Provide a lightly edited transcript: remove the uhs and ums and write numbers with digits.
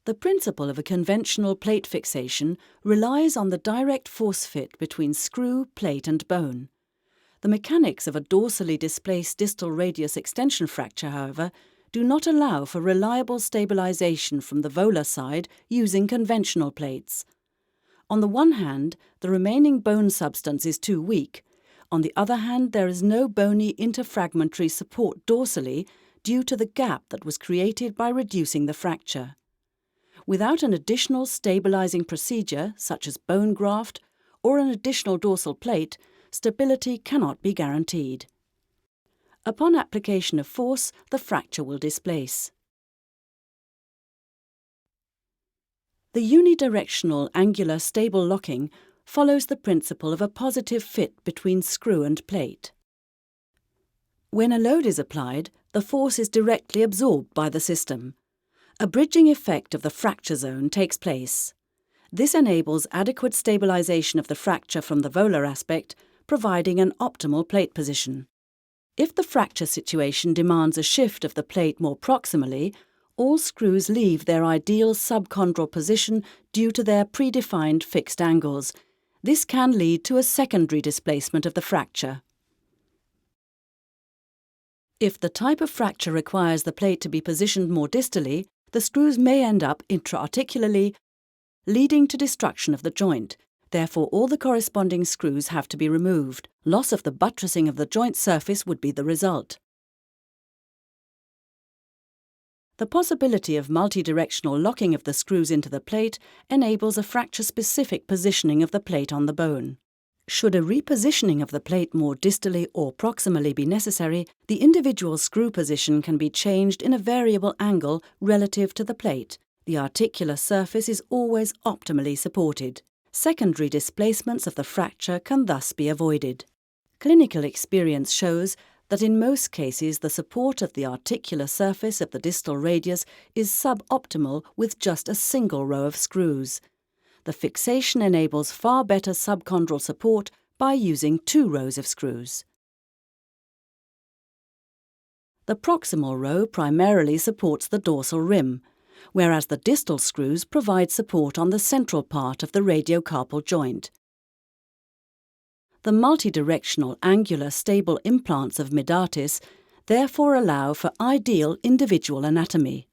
The principle of a conventional plate fixation relies on the direct force fit between screw, plate and bone. The mechanics of a dorsally displaced distal radius extension fracture, however, do not allow for reliable stabilization from the volar side using conventional plates. On the one hand, the remaining bone substance is too weak. On the other hand, there is no bony interfragmentary support dorsally due to the gap that was created by reducing the fracture. Without an additional stabilizing procedure, such as bone graft or an additional dorsal plate, stability cannot be guaranteed. Upon application of force, the fracture will displace. The unidirectional angular stable locking follows the principle of a positive fit between screw and plate. When a load is applied, the force is directly absorbed by the system. A bridging effect of the fracture zone takes place. This enables adequate stabilization of the fracture from the volar aspect, providing an optimal plate position. If the fracture situation demands a shift of the plate more proximally, all screws leave their ideal subchondral position due to their predefined fixed angles. This can lead to a secondary displacement of the fracture. If the type of fracture requires the plate to be positioned more distally, the screws may end up intra-articularly, leading to destruction of the joint. Therefore, all the corresponding screws have to be removed. Loss of the buttressing of the joint surface would be the result. The possibility of multidirectional locking of the screws into the plate enables a fracture-specific positioning of the plate on the bone. Should a repositioning of the plate more distally or proximally be necessary, the individual screw position can be changed in a variable angle relative to the plate. The articular surface is always optimally supported. Secondary displacements of the fracture can thus be avoided. Clinical experience shows that in most cases the support of the articular surface of the distal radius is suboptimal with just a single row of screws. The fixation enables far better subchondral support by using 2 rows of screws. The proximal row primarily supports the dorsal rim, whereas the distal screws provide support on the central part of the radiocarpal joint. The multidirectional angular stable implants of Medartis therefore allow for ideal individual anatomy.